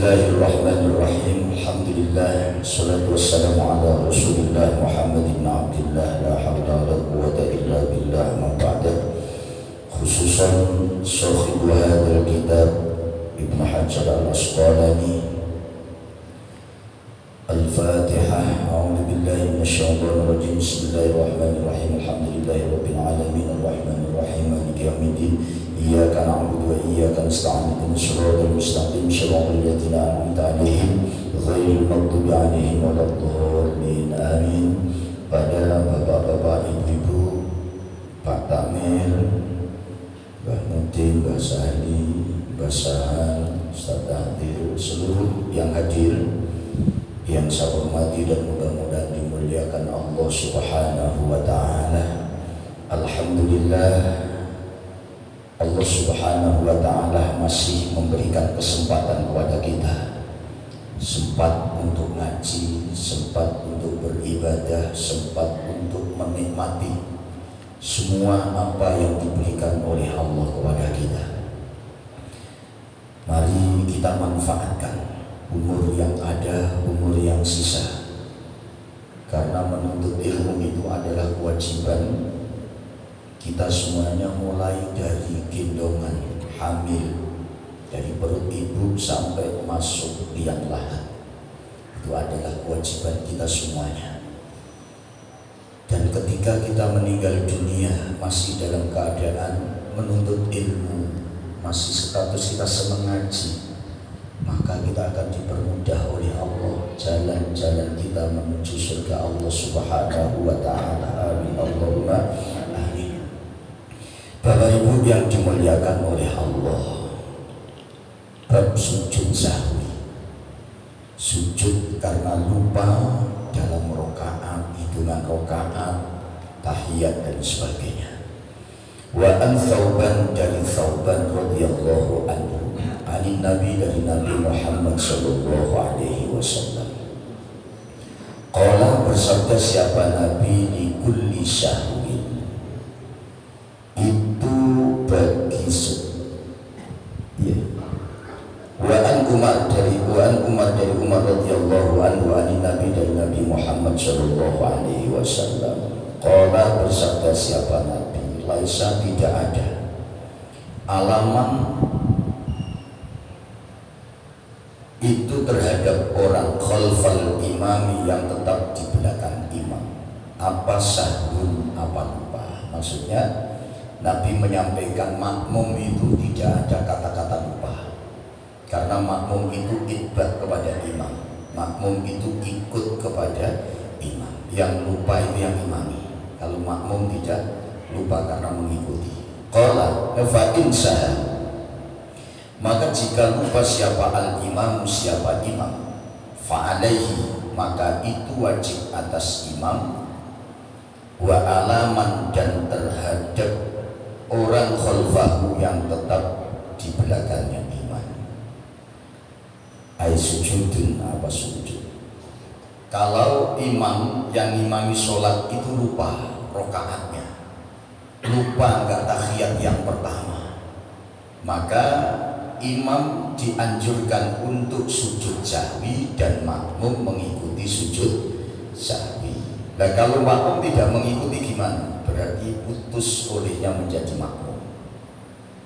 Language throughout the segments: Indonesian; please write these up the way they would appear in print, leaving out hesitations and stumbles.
Bismillahirrahmanirrahim. Alhamdulillah, salatu wassalamu ala Rasulillah Muhammad bin Abdillah, la hawla wa la quwwata illa billah, ma ba'da. Khususan sahib hadzal kitab Ibnu Hajar al-Asqalani. Al-Fatihah. A'udzu billahi minasyaitonir rajim. Bismillahirrahmanirrahim. Alhamdulillahi rabbil alamin, arrahmanir rahim, maliki yaumiddin. Iyyaka na'budu wa iyyaka nasta'in. Ihdinas siratal mustaqim, siratal ladzina an'amta 'alaihim ghairil maghdubi 'alaihim waladdallin. Amin. Pada bapak-bapak, ibu-ibu, Pak Tamir, Mbah Mudin, Mbah Sahli, Mbah Sahal, Ustaz Hadir, seluruh yang hadir yang saya hormati dan mudah-mudahan dimuliakan Allah Subhanahu wa ta'ala. Alhamdulillah, Allah Subhanahu wa ta'ala masih memberikan kesempatan kepada kita, sempat untuk ngaji, sempat untuk beribadah, sempat untuk menikmati semua apa yang diberikan oleh Allah kepada kita. Mari kita manfaatkan umur yang ada, umur yang sisa, karena menuntut ilmu itu adalah kewajiban kita semuanya, mulai dari gendongan hamil, dari perut ibu sampai masuk liang lahat. Itu adalah kewajiban kita semuanya. Dan ketika kita meninggal dunia masih dalam keadaan menuntut ilmu, masih status kita semengaji, maka kita akan dipermudah oleh Allah jalan-jalan kita menuju surga Allah Subhanahu wa ta'ala. Amin Allahumma amin. Bapak Ibu yang dimuliakan oleh Allah, bab sujud sahwi, sujud karena lupa dalam rakaat, hitungan rakaat, tahiyat dan sebagainya. Wa an Thauban, dari Thauban radhiyallahu anhu, ani Nabi, dari Nabi Muhammad sallallahu alaihi wasallam. Qala, bersabda siapa Nabi, li kulli syahwin, itu bagi ya. Wa an Umar, dari Umar radhiyallahu anhu, ani Nabi, dari Nabi Muhammad sallallahu alaihi wasallam. Qala, bersabda siapa Nabi, laisa, tidak ada alaman itu terhadap orang khalfal imami, yang tetap di belakang imam, apa sahun, apa lupa. Maksudnya Nabi menyampaikan makmum itu tidak ada kata-kata lupa, karena makmum itu itba kepada imam, makmum itu ikut kepada imam, yang lupa itu yang imami. Kalau makmum tidak lupa karena mengikuti. Qala fa in sahal, maka jika lupa siapa al-imam, siapa imam, fa'alaihi, maka itu wajib atas imam, wa alaman, dan terhadap orang khalfahu yang tetap di belakangnya imam. Ai sujudun, apa sujud. Kalau imam yang imami sholat itu lupa rokaatnya, lupa enggak tahiyat yang pertama, maka imam dianjurkan untuk sujud sahwi dan makmum mengikuti sujud sahwi. Nah, kalau makmum tidak mengikuti gimana? Berarti putus olehnya menjadi makmum,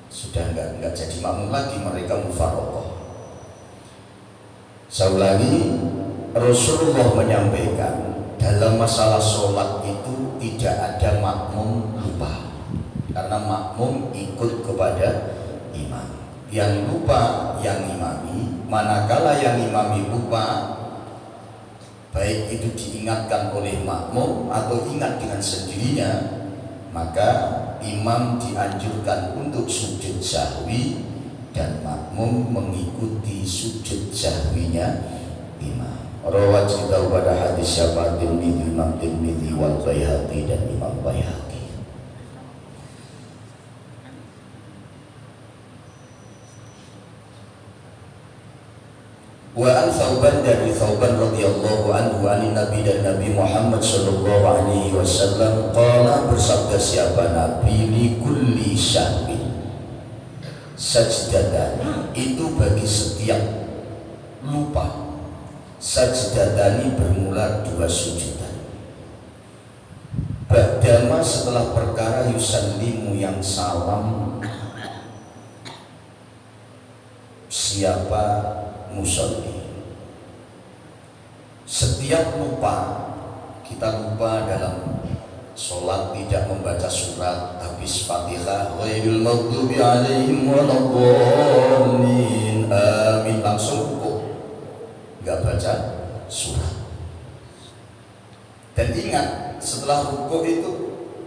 sudah enggak jadi makmum lagi, mereka mufaraqah. Saya ulangi, Rasulullah menyampaikan dalam masalah sholat itu tidak ada makmum lupa, karena makmum ikut kepada imam. Yang lupa yang imami, manakala yang imami lupa, baik itu diingatkan oleh makmum atau ingat dengan sendirinya, maka imam dianjurkan untuk sujud sahwi dan makmum mengikuti sujud sahwinya imam. Rawat kita pada hadis siapa Tirmidzi, Imam Tirmidzi, wal Baihaqi, dan Imam Baihaqi. Wa an Thauban, dari Thauban radhiyallahu anhu, ani Nabi, dan Nabi Muhammad sallallahu alaihi wasallam. Qala, bersabda siapa Nabi, li kulli syahwin sajdatan, itu bagi setiap lupa. Sajdatani bermula 2 sujudan. Ba'dama setelah perkara yusallimu yang salam siapa musolli. Setiap lupa, kita lupa dalam sholat tidak membaca surat habis Fatihah, ghairil maghdubi alaihim waladdallin, amin, langsung rukuk, nggak baca surat. Dan ingat, setelah rukuk itu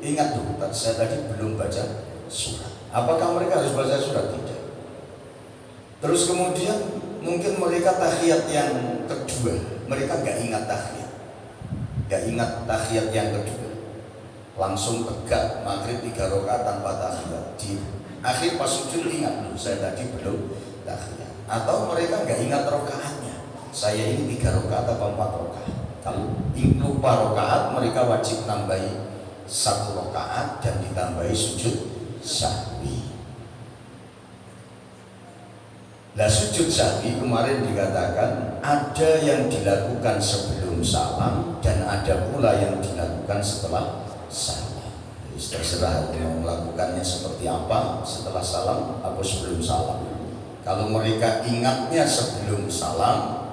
ingat tuh, saya tadi belum baca surat. Apakah mereka harus baca surat? Tidak. Terus kemudian mungkin mereka tahiyat yang kedua, mereka nggak ingat tahiyat yang kedua, langsung tegak maghrib 3 rakaat tanpa tahiyat. Di akhir pas sujud ingat loh, saya tadi belum tahiyat. Atau mereka nggak ingat rakaatnya, saya ini 3 rakaat atau 4 rakaat. Kalau lupa rakaat, mereka wajib nambahi 1 rakaat dan ditambahi sujud sahwi. Nah, sujud sahwi kemarin dikatakan ada yang dilakukan sebelum salam dan ada pula yang dilakukan setelah salam. Jadi terserah yang melakukannya seperti apa, setelah salam atau sebelum salam. Kalau mereka ingatnya sebelum salam,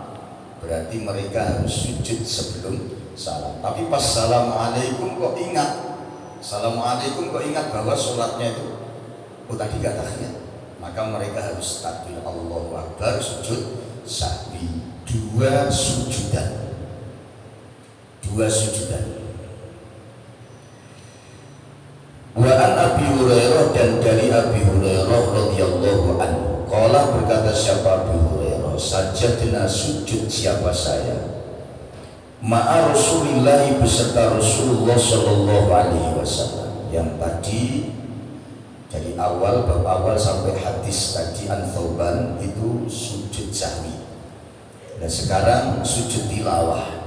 berarti mereka harus sujud sebelum salam. Tapi pas assalamualaikum kok ingat, assalamualaikum kok ingat bahwa sholatnya itu tadi gak tahiyat, maka mereka harus takbir Allahu Akbar, sujud sahwi 2 sujudan. Wa an Abi Hurairah, dan dari Abi Hurairah radhiyallahu anhu, qala, berkata siapa Abi Hurairah, sajadna, sujud siapa saya, ma'a Rasulillahi, beserta Rasulullah sallallahu alaihi wasallam. Yang tadi dari awal, bab awal sampai hadis tadi An-Thawban itu sujud sahwi. Dan sekarang sujud tilawah.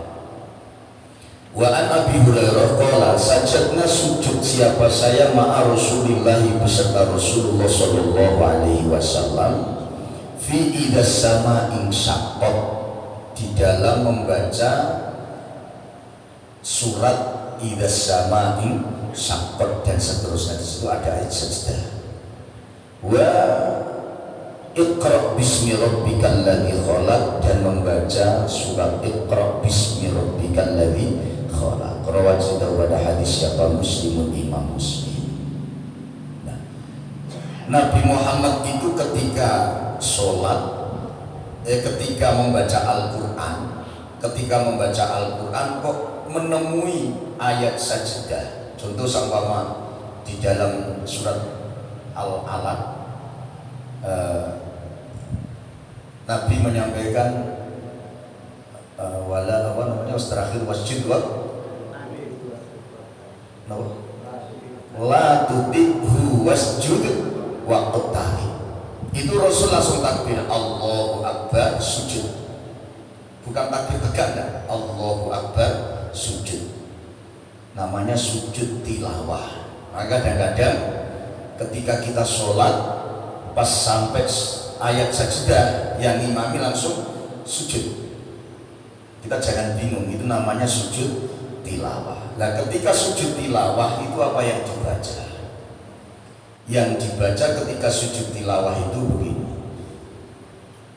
Wa an Abi Hurairah qala, sajadna, sujud siapa saya, ma'a Rasulillahi, beserta Rasulullah sallallahu alaihi wasallam, fi idas sama'in syaqqat, di dalam membaca surat idas sama'in syaqqat dan seterusnya. Di situ ada ayat sajdah. Wa iqra bismi rabbikal ladzi khalaq, dan membaca surat iqra bismi rabbikal ladzi khalaq. Rawat pada hadis siapa Muslimun, Imam Muslim. Nah, Nabi Muhammad itu ketika sholat, ketika membaca Al-Quran, kok menemui ayat sajdah. Contoh seumpama di dalam surat Al-Alaq, Nabi menyampaikan wala terakhir wasjud wa la tudibhu wasjud wa qtari. Itu Rasul langsung takbir Allahu Akbar, sujud. Bukan takbir tegak, enggak. Allahu Akbar, sujud. Namanya sujud tilawah. Maka kadang-kadang ketika kita sholat, pas sampai ayat sajdah yang imami langsung sujud, kita jangan bingung, itu namanya sujud tilawah. Nah, ketika sujud tilawah itu apa yang dibaca? Yang dibaca ketika sujud tilawah itu begini: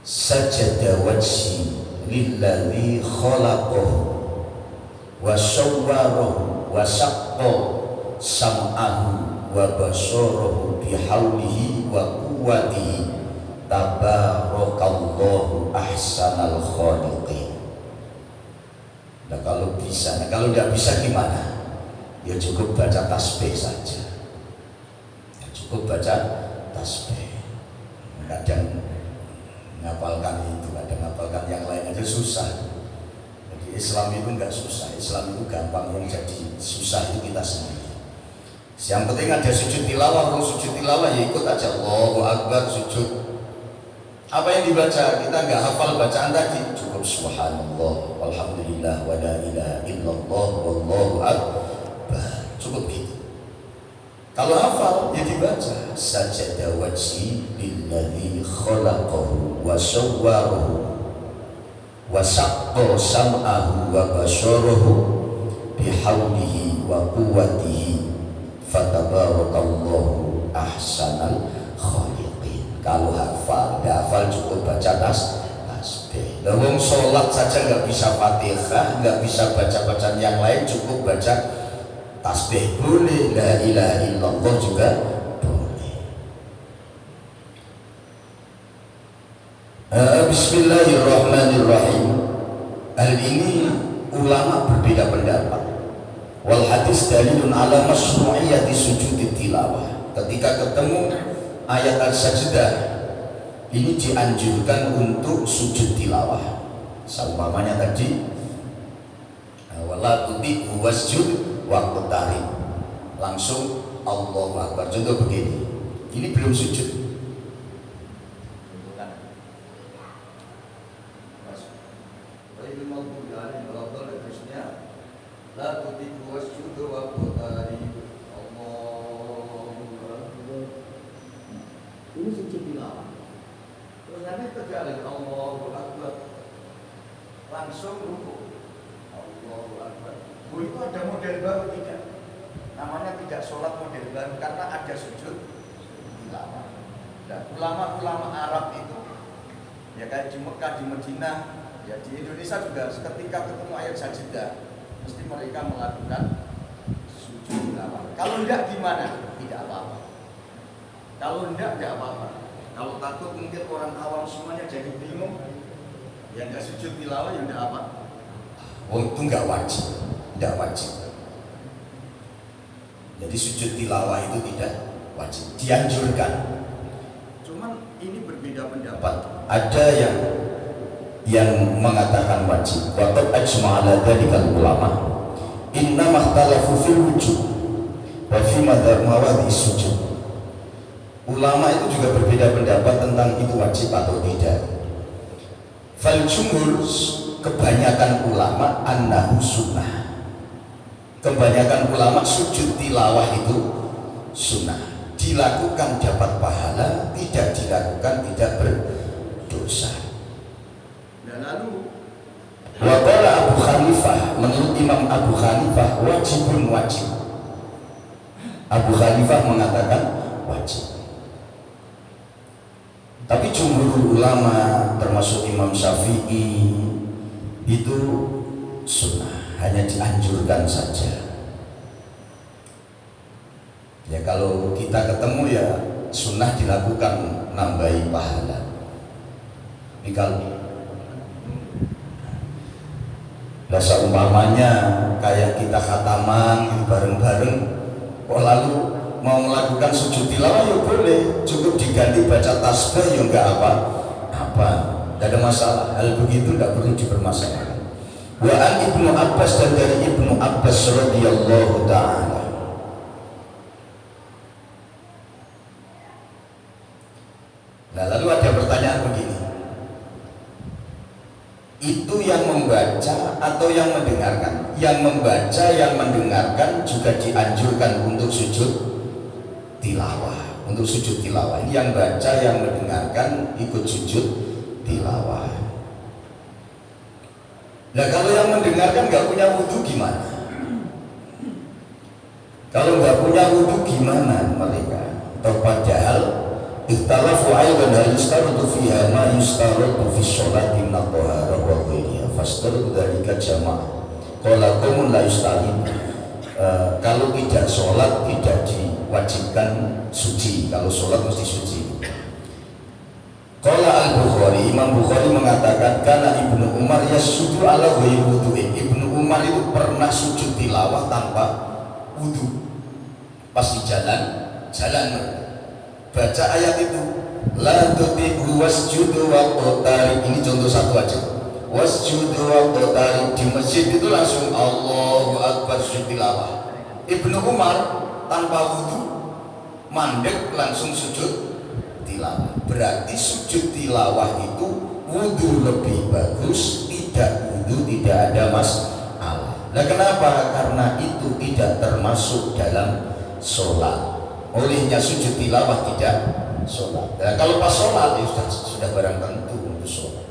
sajada wajhi lilladzi khalaqahu wa sawwarahu wa saqqa sam'ahu wa basarahu bihaulihi wa quwwatihi tabarakallahu ahsanal khaliqin. Nah, kalau bisa, kalau tidak bisa gimana? Ya cukup baca tasbih saja. Ya cukup baca tasbih. Kadang ngapalkan itu, kadang ngapalkan yang lain aja susah. Jadi Islam itu enggak susah, Islam itu gampang. Yang jadi susah itu kita sendiri. Yang penting ada sujud tilawah, kalau sujud tilawah ya ikut aja, Allahu Akbar, sujud. Apa yang dibaca, kita nggak hafal bacaan tadi, cukup subhanallah walhamdulillah wa la ilaha illallah wallahu akbar, cukup gitu. Kalau hafal ya dibaca sajada wajhi lilladzi khalaqahu wa sawwarahu wa saqqa sam'ahu wa basarahu bihaulihi wa quwwatihi fatabarakallahu ahsanal khaliqin. Kalau hafal cukup baca tasbih. Wong sholat saja nggak bisa Fatihah, nggak bisa baca bacaan yang lain, cukup baca tasbih boleh, la ilaha illallah juga boleh. Bismillahirrahmanirrahim. Hal ini ulama berbeda pendapat. Wal hadis dalilun ala masyru'iyyati sujudi tilawah. Ketika ketemu ayat al-sajdah, ini dianjurkan untuk sujud tilawah. Seumpamanya tadi wala tuti wasjud waktu tarik, langsung Allahu Akbar. Contoh begini, ini belum sujud. La tuti wasjud waktu tarik Allahu Akbar. Ini sujud tilawah. Terus nanti terjalin Allahu Akbar, langsung rukuk Allahu Akbar. Itu ada model baru tidak? Namanya tidak sholat model baru karena ada sujud tilawah. Dan ulama-ulama Arab itu ya kayak di Mekah, di Madinah, ya di Indonesia juga ketika ketemu ayat sajdah mesti mereka melakukan sujud tilawah. Kalau enggak gimana? Tidak apa-apa. Kalau enggak apa-apa. Kalau takut mungkin orang awam semuanya jadi bingung, yang enggak sujud tilawah ya enggak apa. Oh itu enggak wajib, tidak wajib. Jadi sujud tilawah itu tidak wajib, dianjurkan. Cuman ini berbeda pendapat. Ada yang mengatakan wajib. Waqad ajma'a ala dzalikal ulama. Inna makhtalafu fil wujud wa fi mawadhi sujud. Ulama itu juga berbeda pendapat tentang itu wajib atau tidak. Fal jumhur, kebanyakan ulama annahu sunnah. Kebanyakan ulama sujud tilawah itu sunnah. Dilakukan dapat pahala, tidak dilakukan tidak berdosa. Dan lalu waqala Abu Hanifah, menurut Imam Abu Hanifah wajibun wajib. Abu Hanifah mengatakan wajib. Tapi jumhur ulama termasuk Imam Syafi'i itu sunnah, hanya dianjurkan saja. Ya kalau kita ketemu ya sunnah dilakukan, nambahi pahala. Tapi kalau seumpamanya kayak kita khataman bareng-bareng, lalu mau melakukan sujud tilawah ya boleh, cukup diganti baca tasbih ya enggak apa-apa, tidak ada masalah. Hal begitu tidak perlu dipermasalahkan. Wa an Ibnu Abbas, dan dari Ibnu Abbas radhiyallahu taala, nah lalu ada pertanyaan begini, itu yang membaca atau yang mendengarkan? Yang membaca, yang mendengarkan juga dianjurkan untuk sujud tilawah. Untuk sujud tilawah ini yang baca, yang mendengarkan ikut sujud tilawah. Nah kalau yang mendengarkan nggak punya wudhu gimana? Kalau nggak punya wudhu gimana mereka? Atau padahal ikhtalafu aidan hal yustaratu fiha ma yustaratu fi sholati min at-taharah wa ghayriha fastaratu dzalika jamaah. Qala qaumun la yustalim. Kalau tidak sholat tidak diwajibkan suci, kalau sholat mesti suci. Qala al-Bukhari, Imam Bukhari mengatakan karena Ibnu Umar yasjudu ala ghairi wudu'in. Ibnu Umar itu pernah sujud tilawah tanpa wudu. Pas di jalan baca ayat itu, la tuti'u wasjudu wa qutari. Ini contoh satu aja. Wasjudu wa qutari, di masjid itu langsung Allahu Akbar sujud tilawah. Ibnu Umar tanpa wudu mandek langsung sujud tilawah. Berarti sujud tilawah itu wudu lebih bagus, tidak wudu tidak ada masalah. Nah kenapa? Karena itu tidak termasuk dalam sholat. Olehnya sujud tilawah tidak sholat. Nah kalau pas sholat ya sudah barang tentu untuk sholat.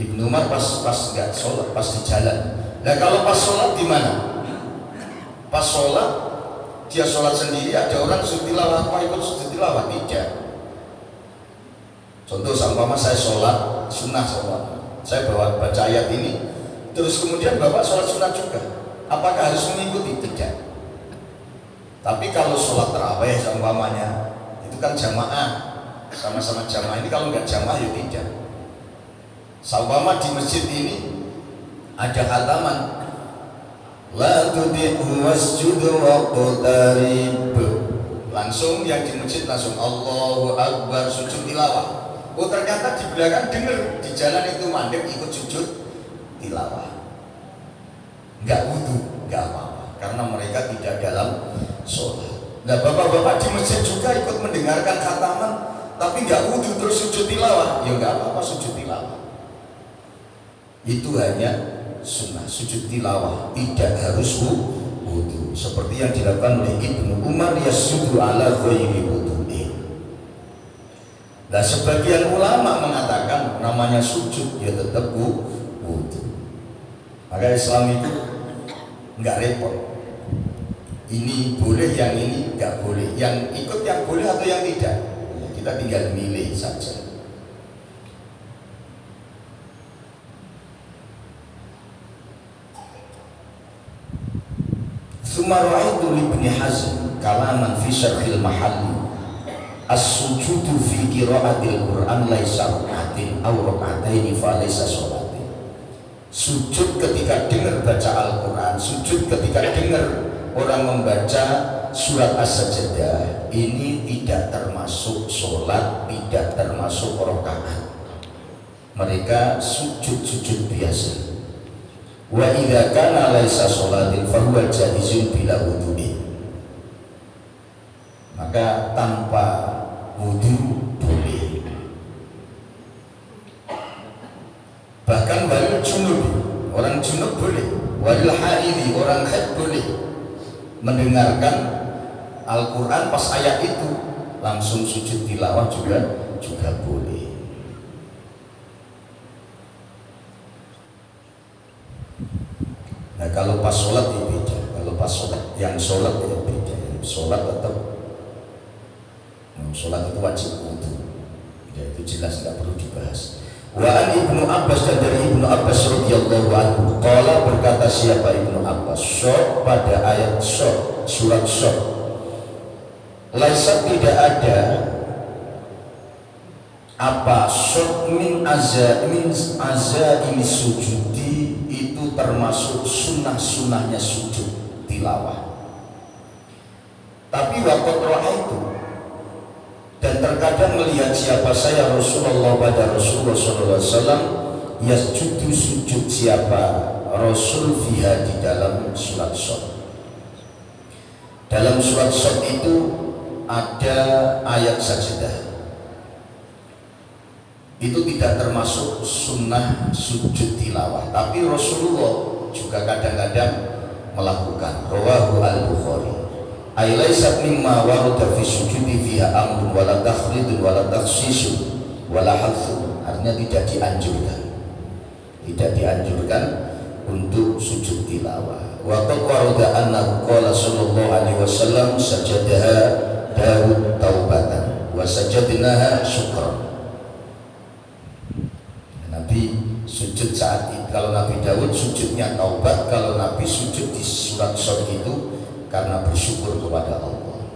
Ibnu Umar pas nggak sholat, pas di jalan. Nah kalau pas sholat di mana? Pas sholat dia sholat sendiri, ada orang sujud tilawah, apa ikut sujud tilawah? Tidak. Contoh seumpama saya sholat sunnah, saya baca ayat ini, terus kemudian bapak sholat sunnah juga, apakah harus mengikuti? Tidak. Tapi kalau sholat tarawih seumpamanya itu kan jamaah, sama-sama jamaah. Ini kalau nggak jamaah ya tidak. Seumpama di masjid ini ada khataman, la tudi'u wasjud waqtarib, langsung yang di masjid langsung Allahu Akbar sujud tilawah. Oh ternyata di belakang dengar di jalan itu mandek ikut sujud tilawah, nggak wudu, nggak apa-apa karena mereka tidak dalam sholat. Nah bapak-bapak di masjid juga ikut mendengarkan khataman tapi nggak wudu terus sujud tilawah, ya nggak apa-apa sujud tilawah. Itu hanya sunnah, sujud tilawah tidak harus wudu seperti yang dilakukan oleh Ibnu Umar yasjudu ala ghairi wudu'in. Nah sebagian ulama mengatakan namanya sujud ya tetap wudu. Maka Islam itu nggak repot, ini boleh, yang ini nggak boleh, yang ikut yang boleh atau yang tidak ya, kita tinggal milih saja. Tsumma ra'aitu Ibnu Hazm kalaman fi syarhil mahalli as-sujudu fi qira'atil Qur'an laisa rak'atin aw rak'ataini fa laisa sholatin. Sujud ketika dengar baca Al-Qur'an, sujud ketika dengar orang membaca surat As-Sajdah, ini tidak termasuk sholat, tidak termasuk rakaat. Mereka sujud-sujud biasa. Wa idza kana laisa sholatin fa huwa jaizun bila wudu'in. Maka tanpa wudu boleh. Bahkan walil junub, orang junub boleh. Walil haidi, orang haid boleh mendengarkan Al-Quran pas ayat itu langsung sujud tilawah juga boleh. Nah kalau pas sholat ya beda, kalau pas sholat yang sholat ya beda, sholat tetap sholat itu wajib wudu, ya itu jelas nggak perlu dibahas. Wa an Ibnu Abbas, dan dari Ibnu Abbas radhiyallahu anhu qala, berkata siapa Ibnu Abbas, syok pada ayat syok, surat syok, laisa tidak ada apa syok min azza ini sujudi, itu termasuk sunnah-sunnahnya sujud tilawah. Tapi waqat ra'aitu, dan terkadang melihat siapa saya Rasulullah pada Rasulullah SAW yasjudu sujud siapa Rasul fiha di dalam surat Shad. Dalam surat Shad itu ada ayat sajdah, itu tidak termasuk sunnah sujud tilawah, tapi Rasulullah juga kadang-kadang melakukan. Rawahu al-Bukhari. Ailaisat mimma warada fi sujudi fiha amrun wala takhridun wala takhsisun wala hadthun. Artinya tidak dianjurkan untuk sujud tilawah. Wa qad warada annahu qala sallallahu alaihi wasallam sajadaha Daud taubatan wa sajadnaha syukran. Nabi sujud saat itu, kalau Nabi Daud sujudnya taubat, kalau Nabi sujud di surat Shad itu karena bersyukur kepada Allah.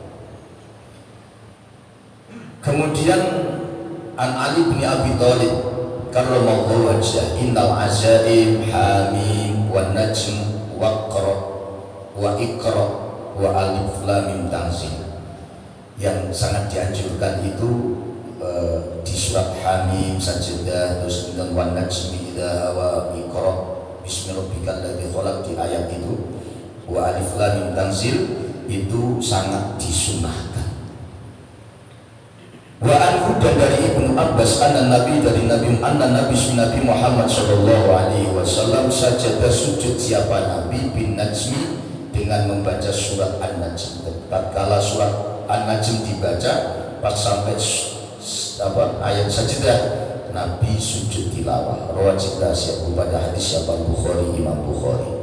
Kemudian an Ali bin Abi Thalib karramallahu wajhah, innal azaim hamim wan najm waqra wa iqra wa alif lam mim tanzil. Yang sangat dianjurkan itu di surat Hamim, Sajdah, terus kemudian wan najmi idza hawa, iqra bismi rabbikal ladzi khalaq di ayat itu, wa alif lam mim tanzil, itu sangat disunahkan. Wa anhu, dan dari Ibnu Abbas anna Nabi, dari Nabi Muhammad sallallahu alaihi wasallam sajada sujud siapa Nabi bin najmi dengan membaca surat An-Najm. Tatkala surat An-Najm dibaca pas sampai ayat sajdah, Nabi sujud tilawah. Rawat siapa pada hadis siapa Bukhari, Imam Bukhari.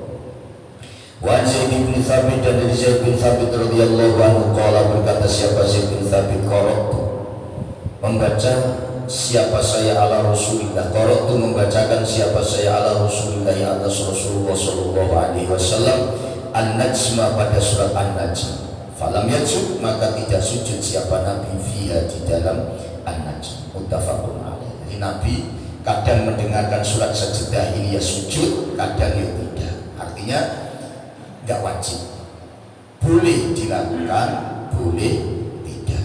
Wa Zaid bin Thabit, dan dari Zaid bin Thabit radhiyallahu anhu qala, berkata siapa Zaid bin Thabit, qara'tu, membaca siapa saya ala Rasulillah, qara'tu, membacakan siapa saya ala Rasulillah, atas Rasulullah sallallahu alaihi wasallam, an-najma, pada surat an-najm. Falam yajud, maka tidak sujud siapa Nabi fiha, di dalam an-najm. Muttafaqun alaih. Jadi Nabi kadang mendengarkan surat sajdah ini ya sujud, kadang ya tidak. Artinya nggak wajib, boleh dilakukan, boleh tidak.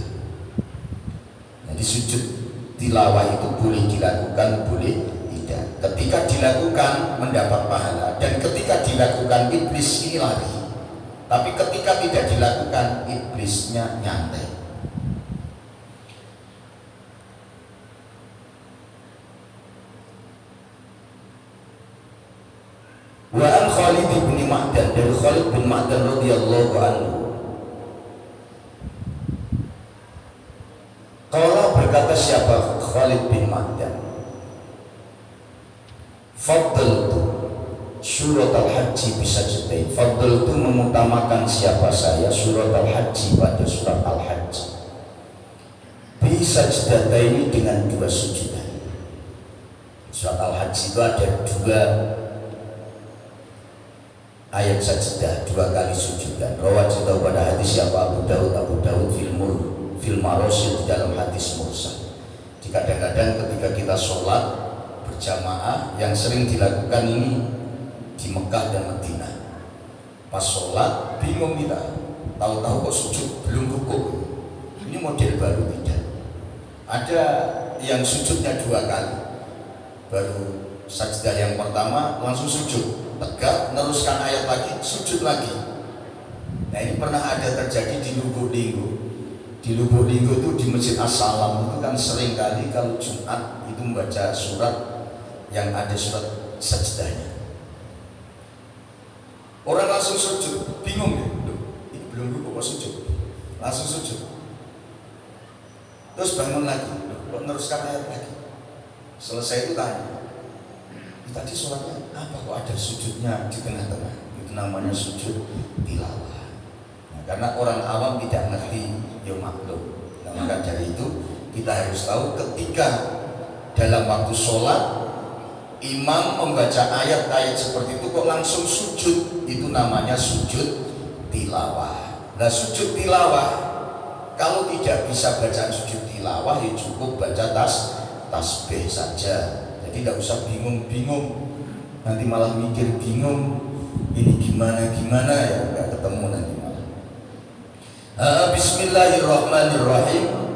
Jadi sujud tilawah itu boleh dilakukan, boleh tidak. Ketika dilakukan mendapat pahala, dan ketika dilakukan iblis ini lari. Tapi ketika tidak dilakukan, iblisnya nyantai. Wa an Khalid bin Ma'dan, dari Khalid bin Ma'dan radhiyallahu anhu, qala, berkata siapa Khalid bin Ma'dan, faddaltu surat al-hajj bisa jadi. Faddaltu, mengutamakan siapa saya surat al-hajj, pada surat al-hajj, bisa ini dengan dua sujudan. Surat al-hajj itu ada dua ayat sajdah, dua kali sujudan. Rawat kita pada hadis siapa Abu Dawud fil Marasil, di dalam hadis mursal. Kadang-kadang ketika kita sholat berjamaah, yang sering dilakukan ini di Mekah dan Madinah, pas sholat bingung kita, tahu-tahu kok sujud belum rukuk. Ini model baru, tidak. Ada yang sujudnya dua kali, baru sajdah yang pertama langsung sujud, tegak, meneruskan ayat lagi, sujud lagi. Nah ini pernah ada terjadi di Lubuk Linggo. Di Lubuk Linggo itu, di Masjid As-Salam itu kan sering kali kalau Jumat itu membaca surat yang ada surat sajdahnya. Orang langsung sujud, bingung ya, ini belum rukuk kok sujud, langsung sujud. Terus bangun lagi, kok meneruskan ayat lagi. Selesai itu tanya, tadi sholatnya apa kok ada sujudnya di tengah-tengah? Itu namanya sujud tilawah. Nah, karena orang awam tidak ngerti, ya maklum. Nah, maka dari itu kita harus tahu, ketika dalam waktu sholat imam membaca ayat-ayat seperti itu kok langsung sujud, itu namanya sujud tilawah. Nah sujud tilawah, kalau tidak bisa bacaan sujud tilawah, ya cukup baca tasbih saja. Jadi tidak usah bingung-bingung, nanti malah mikir bingung, ini gimana ya, nggak ketemu nanti malah. Bismillahirrahmanirrahim.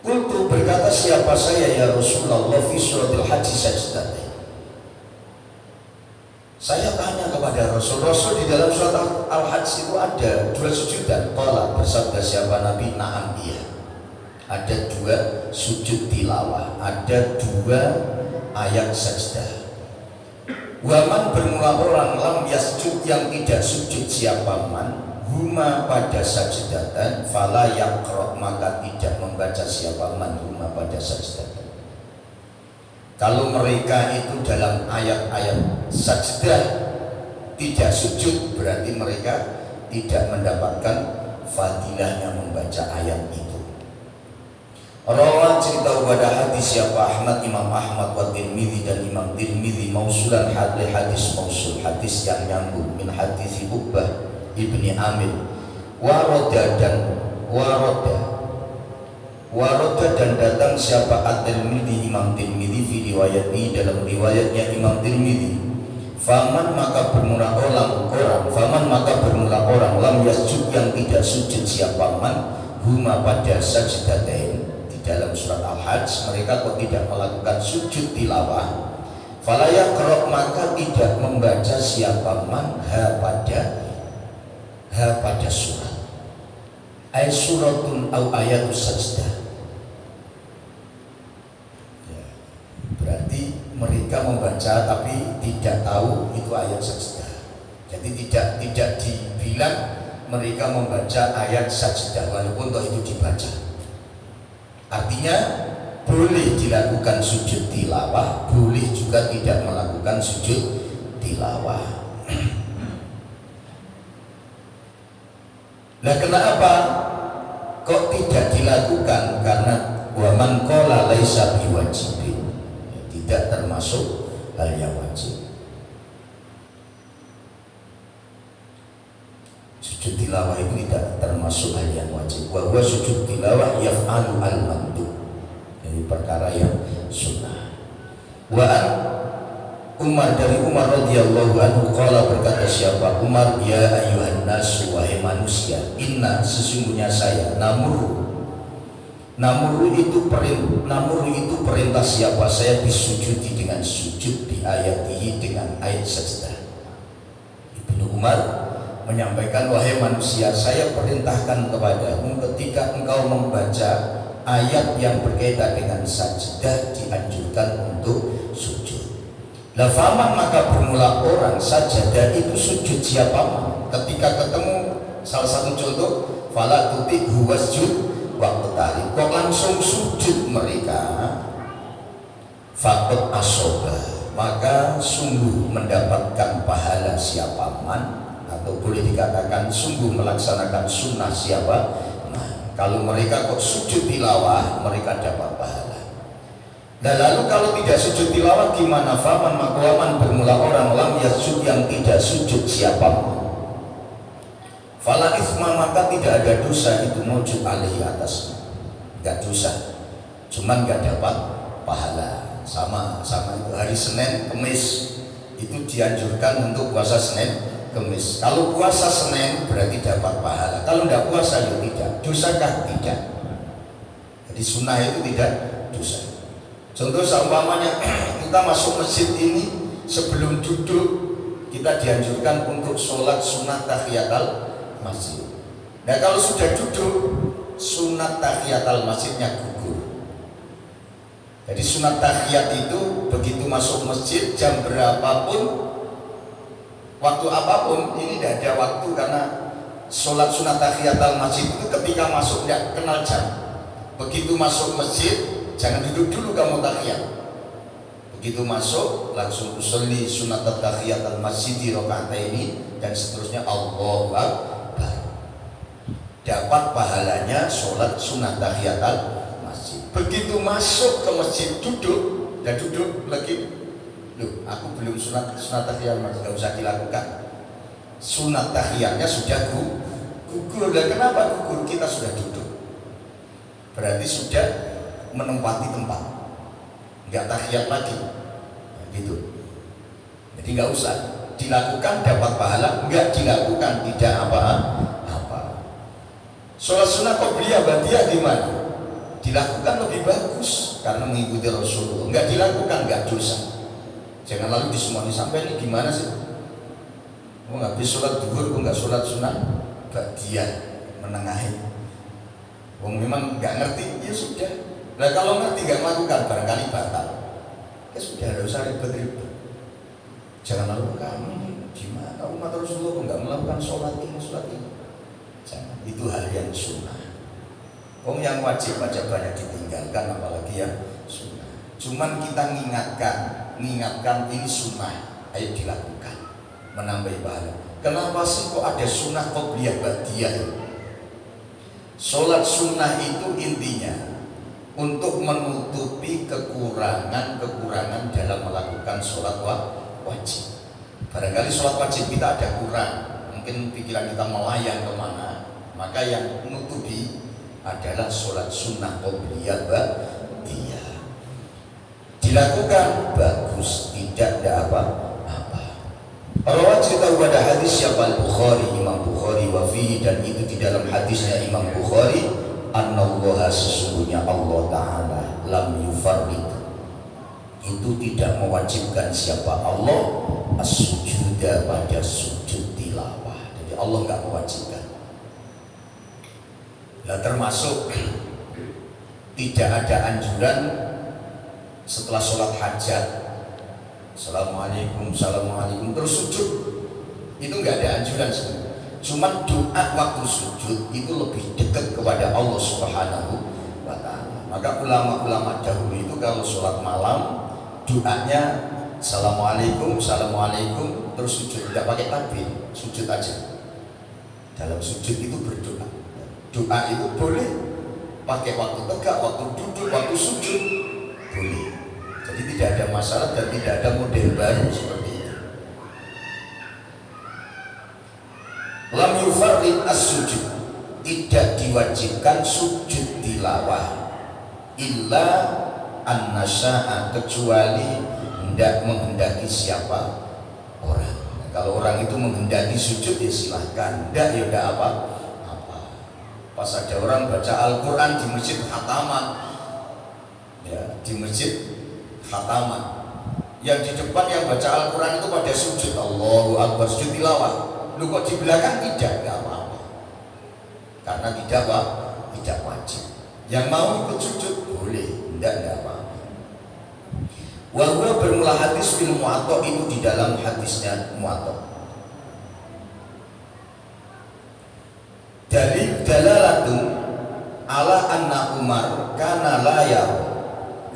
Qultu, berkata siapa saya ya Rasulullah, fi suratil hajj sajdatain. Saya tanya kepada Rasul di dalam surat al-hajj itu ada dua sujudan. Qala, bersabda siapa Nabi, na'am, iya, ada dua sujud tilawah, ada dua ayat sajdah. Waman, bermula orang, lam yasjud, yang tidak sujud siapa man, huma pada sajdatan, fala yaqra, maka tidak membaca siapa man huma pada sajdatan. Kalau mereka itu dalam ayat-ayat sajdah tidak sujud, berarti mereka tidak mendapatkan fadilahnya membaca ayat itu. Rawat cerita pada hadis siapa Ahmad, Imam Ahmad wa Tirmidzi, dan Imam Tirmidzi mausulan, hadis mausul, hadis yang nyambung, min hadis Uqbah ibni Amir, waroda dan datang siapa at-Tirmidzi, Imam Tirmidzi, fi riwayatnya, dalam riwayatnya Imam Tirmidzi, faman maka bermula orang lam yasjud, yang tidak sujud siapa man huma pada sajdatain, di dalam surat al-hajj mereka kok tidak melakukan sujud tilawah, fala yaqra, maka tidak membaca siapa man pada surat, ay suratun au ayatus sajdah. Berarti mereka membaca tapi tidak tahu itu ayat sajdah. Jadi tidak dibilang mereka membaca ayat sajdah walaupun toh itu dibaca. Artinya boleh dilakukan sujud tilawah, boleh juga tidak melakukan sujud tilawah. Nah, kenapa kok tidak dilakukan? Karena waman qala laisa biwajibin, tidak termasuk hal yang wajib. Sujud tilawah itu tidak termasuk hal yang wajib. Wa huwa sujud tilawah yaf'alu al-mandub, jadi perkara yang sunnah. Wa Umar, dari Umar radhiyallahu anhu qala, berkata siapa Umar, ya ayuhan nas, wahai manusia, inna, sesungguhnya saya, namuru itu perintah siapa, saya disujudi dengan sujud, di ayatihi, dengan ayat sajdah. Ibnu Umar menyampaikan, wahai manusia, saya perintahkan kepadamu ketika engkau membaca ayat yang berkaitan dengan sajdah, dianjurkan untuk sujud. La faman, maka bermula orang sajadah itu sujud siapa ketika ketemu salah satu contoh, fala tuti'hu wasjud waktu tarik, kok langsung sujud mereka, faqad asoba, maka sungguh mendapatkan pahala siapa man, atau boleh dikatakan sungguh melaksanakan sunnah siapa man. Kalau mereka kok sujud tilawah, mereka dapat pahala. Nah, lalu kalau tidak sujud tilawah gimana? Faman, makwaman, bermula orang lam yasjud, yang tidak sujud siapa? Fala ithma, maka tidak ada dosa itu mujud alaihi, atasnya nggak dosa, cuman nggak dapat pahala. Sama itu hari Senin Kemis itu dianjurkan untuk puasa Senin Kemis. Kalau puasa Senin berarti dapat pahala, kalau nggak puasa ya tidak. Dosakah? Tidak. Jadi sunnah itu tidak dosa. Contoh seumpamanya kita masuk masjid ini, sebelum duduk kita dianjurkan untuk sholat sunat tahiyatul masjid. Nah, kalau sudah duduk, sunat tahiyatul masjidnya gugur. Jadi sunat tahiyat itu begitu masuk masjid, jam berapapun, waktu apapun, ini tidak ada waktu, karena sholat sunat tahiyatul masjid itu ketika masuk tidak kenal jam. Begitu masuk masjid, jangan duduk dulu kamu tahiyat. Begitu masuk langsung usolli sunat tahiyat al-masjid di rakaat ini dan seterusnya, Allahu Akbar. Dapat pahalanya sholat sunat tahiyat al-masjid. Begitu masuk ke masjid, duduk dan duduk lagi. Loh, aku belum sunat tahiyat al-masjid, tidak usah dilakukan. Sunat tahiyatnya sudah gugur. Dan kenapa gugur? Kita sudah duduk, berarti sudah menempati tempat, nggak tahiyat lagi, gitu. Jadi nggak usah dilakukan, dapat pahala. Nggak dilakukan, tidak apa-apa. Sholat sunnah qobliyah ba'diyah gimana? Dilakukan lebih bagus karena mengikuti Rasulullah. Nggak dilakukan, nggak dosa. Jangan lalu disemoni sampai ini gimana sih? Oh, nggak bisa sholat duhur, kok nggak sholat sunnah ba'diyah, menengahin. Wong memang nggak ngerti, ya sudah. Nah, kalau ngerti nggak melakukan, barangkali batal. Ya sudah, tidak usah ribet-ribet. Jangan lalu kami gimana umat Rasulullah nggak melakukan sholat ini. Jangan, itu hal yang sunnah. Yang wajib aja banyak ditinggalkan, apalagi yang sunnah. Cuman kita mengingatkan ini sunnah, ayo dilakukan, menambah pahala. Kenapa sih kok ada sunnah qobliyah ba'diyah? Sholat sunnah itu intinya untuk menutupi kekurangan dalam melakukan sholat wajib. Barangkali sholat wajib kita ada kurang, mungkin pikiran kita melayang kemana, maka yang menutupi adalah sholat sunnah qobliyah ba'diyah. Dilakukan bagus, tidak ada apa-apa. Rawat cerita pada hadis siapa Al-Bukhari, Imam Bukhari, wafihi, dan itu di dalam hadisnya Imam Bukhari, annallaha, sesungguhnya Allah Ta'ala, lam yufarrid, itu tidak mewajibkan siapa Allah as-sujuda, pada sujud tilawah. Jadi Allah nggak mewajibkan. Nah, termasuk tidak ada anjuran setelah sholat hajat, Assalamualaikum terus sujud, itu nggak ada anjuran sebenarnya. Cuma doa waktu sujud itu lebih dekat kepada Allah Subhanahu wa Ta'ala. Maka Maka ulama-ulama dahulu itu kalau sholat malam doanya Assalamualaikum, Assalamualaikum, terus sujud, tidak pakai takbir, sujud aja. Dalam sujud itu berdoa. Doa itu boleh pakai waktu tegak, waktu duduk, waktu sujud, boleh. Jadi tidak ada masalah dan tidak ada model baru seperti itu. Lam yufarrid as-sujud, tidak diwajibkan sujud tilawah illa an-nasya'a, kecuali hendak menghendaki siapa orang. Nah, kalau orang itu menghendaki sujud ya silahkan, hendak ya udah apa. Pas ada orang baca Al-Quran di masjid khataman, ya di masjid khataman, yang di depan yang baca Al-Quran itu pada sujud, Allahu Akbar, sujud tilawah. Lu kok di belakang tidak? Gak apa-apa, karena tidak wajib. Yang mau ikut sujud boleh, tidak apa-apa. Wahwa bermula hadis fil Muwatta, itu di dalam hadisnya Muwatta. Dalil dalalatun ala anna Umar kana la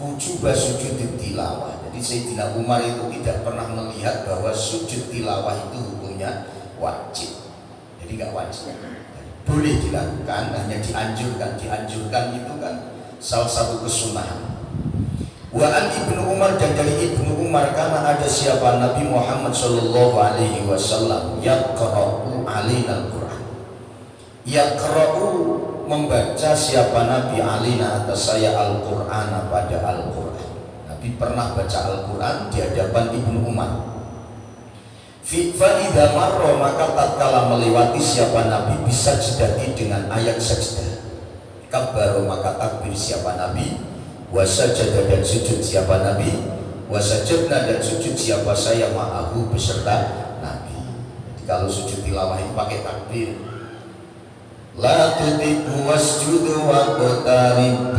wujub sujud tilawah. Jadi Sayyidina Umar itu tidak pernah melihat bahwa sujud tilawah itu hukumnya wajib. Jadi nggak wajib, boleh dilakukan, hanya dianjurkan. Dianjurkan itu kan salah satu kesunahan. Wa an Ibnu Umar, dan dari Ibnu Umar, karena ada siapa Nabi Muhammad sallallahu alaihi wasallam yaqra'u alaina al-Qur'an. Yaqra'u, membaca siapa Nabi alaina atas saya Al-Qur'an, pada Al-Qur'an. Nabi pernah baca Al-Qur'an di hadapan Ibnu Umar. Fa idza marra, maka tatkala melewati siapa Nabi bisa jadi dengan ayat sajdah. Kabbaru, maka takbir siapa Nabi. Wasajada, dan sujud siapa Nabi. Wasajadna, dan sujud siapa saya ma'ahu, beserta Nabi. Jadi kalau sujud tilawah itu pakai takbir. La tudiku wasjudu wa qatarib,